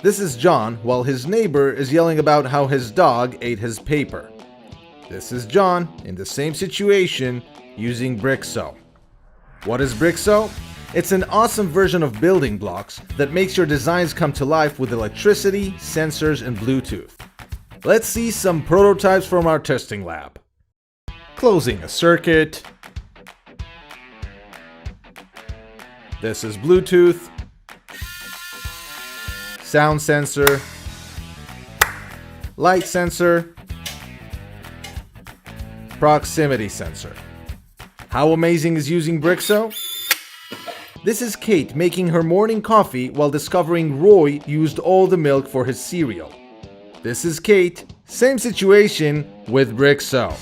This is John, while his neighbor is yelling about how his dog ate his paper. This is John, in the same situation, using Brixo. What is Brixo? It's an awesome version of building blocks that makes your designs come to life with electricity, sensors, and Bluetooth. Let's see some prototypes from our testing lab. Closing a circuit. This is Bluetooth. Sound sensor. Light sensor. Proximity sensor. How amazing is using Brixo? This is Kate making her morning coffee while discovering Roy used all the milk for his cereal. This is Kate, same situation with Brixo.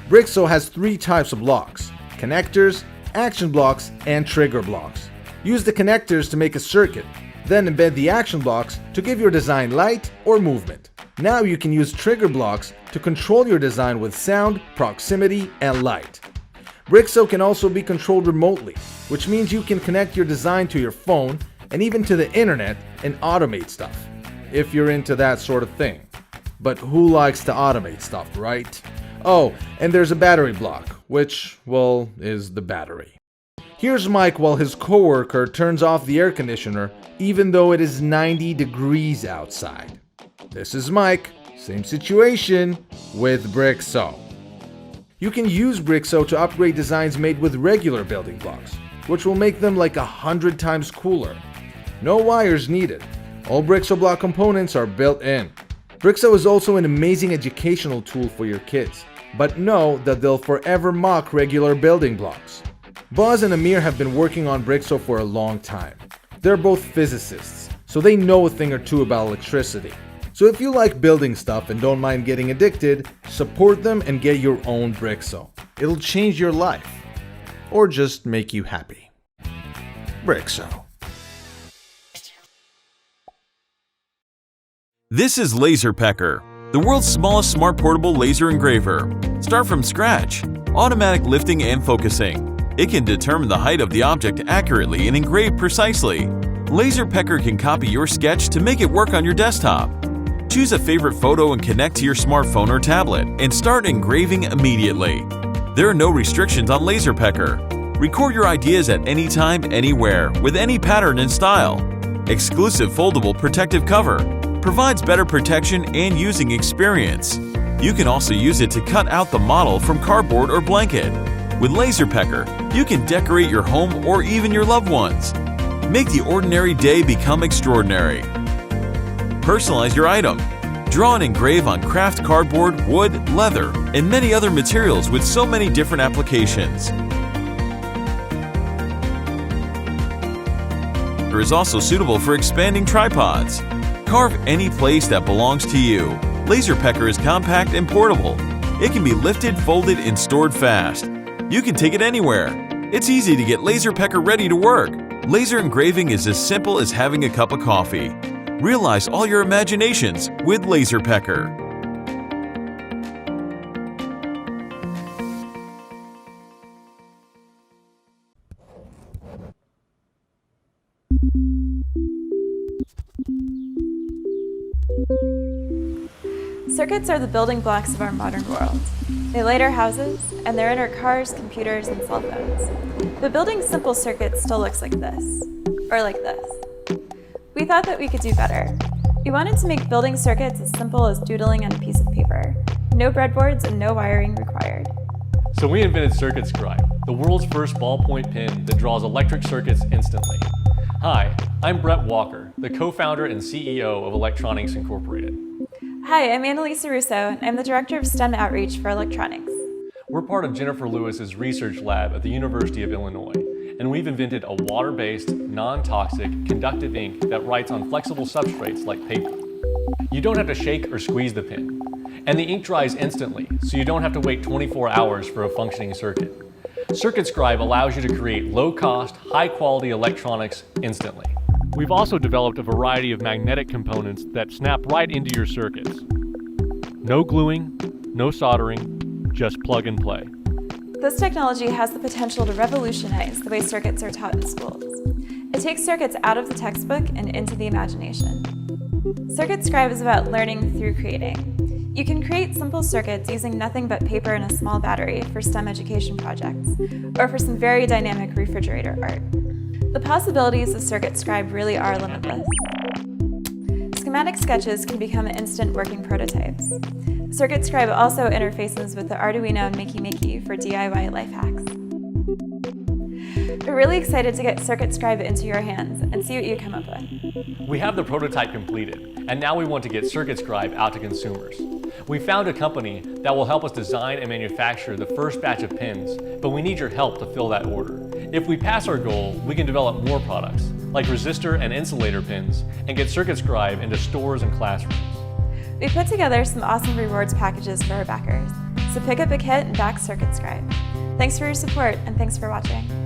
Brixo has 3 types of blocks: connectors, action blocks, and trigger blocks. Use the connectors to make a circuit, then embed the action blocks to give your design light or movement. Now you can use trigger blocks to control your design with sound, proximity, and light. Brixo can also be controlled remotely, which means you can connect your design to your phone and even to the internet and automate stuff, if you're into that sort of thing. But who likes to automate stuff, right? Oh, and there's a battery block, which, well, is the battery. Here's Mike while his coworker turns off the air conditioner even though it is 90 degrees outside. This is Mike, same situation with Brixo. You can use Brixo to upgrade designs made with regular building blocks, which will make them like 100 times cooler. No wires needed. All Brixo block components are built in. Brixo is also an amazing educational tool for your kids, but know that they'll forever mock regular building blocks. Boz and Amir have been working on Brixo for a long time. They're both physicists, so they know a thing or two about electricity. So if you like building stuff and don't mind getting addicted, support them and get your own Brixo. It'll change your life. Or just make you happy. Brixo. This is LaserPecker, the world's smallest smart portable laser engraver. Start from scratch. Automatic lifting and focusing. It can determine the height of the object accurately and engrave precisely. LaserPecker can copy your sketch to make it work on your desktop. Choose a favorite photo and connect to your smartphone or tablet and start engraving immediately. There are no restrictions on LaserPecker. Record your ideas at any time, anywhere, with any pattern and style. Exclusive foldable protective cover. Provides better protection and using experience. You can also use it to cut out the model from cardboard or blanket. With LaserPecker, you can decorate your home or even your loved ones. Make the ordinary day become extraordinary. Personalize your item. Draw and engrave on craft cardboard, wood, leather, and many other materials with so many different applications. It is also suitable for expanding tripods. Carve any place that belongs to you. LaserPecker is compact and portable. It can be lifted, folded, and stored fast. You can take it anywhere. It's easy to get LaserPecker ready to work. Laser engraving is as simple as having a cup of coffee. Realize all your imaginations with LaserPecker. Circuits are the building blocks of our modern world. They light our houses, and they're in our cars, computers, and cell phones. But building simple circuits still looks like this, or like this. We thought that we could do better. We wanted to make building circuits as simple as doodling on a piece of paper. No breadboards and no wiring required. So we invented Circuit Scribe, the world's first ballpoint pen that draws electric circuits instantly. Hi, I'm Brett Walker, the co-founder and CEO of Electronics Incorporated. Hi, I'm Annalisa Russo, and I'm the Director of STEM Outreach for Electronics. We're part of Jennifer Lewis's research lab at the University of Illinois, and we've invented a water-based, non-toxic, conductive ink that writes on flexible substrates like paper. You don't have to shake or squeeze the pen, and the ink dries instantly, so you don't have to wait 24 hours for a functioning circuit. Circuit Scribe allows you to create low-cost, high-quality electronics instantly. We've also developed a variety of magnetic components that snap right into your circuits. No gluing, no soldering, just plug and play. This technology has the potential to revolutionize the way circuits are taught in schools. It takes circuits out of the textbook and into the imagination. Circuit Scribe is about learning through creating. You can create simple circuits using nothing but paper and a small battery for STEM education projects, or for some very dynamic refrigerator art. The possibilities of Circuit Scribe really are limitless. Schematic sketches can become instant working prototypes. Circuit Scribe also interfaces with the Arduino Makey for DIY life hacks. We're really excited to get Circuit Scribe into your hands and see what you come up with. We have the prototype completed, and now we want to get Circuit Scribe out to consumers. We found a company that will help us design and manufacture the first batch of pins, but we need your help to fill that order. If we pass our goal, we can develop more products, like resistor and insulator pins, and get Circuit Scribe into stores and classrooms. We put together some awesome rewards packages for our backers, so pick up a kit and back Circuit Scribe. Thanks for your support, and thanks for watching.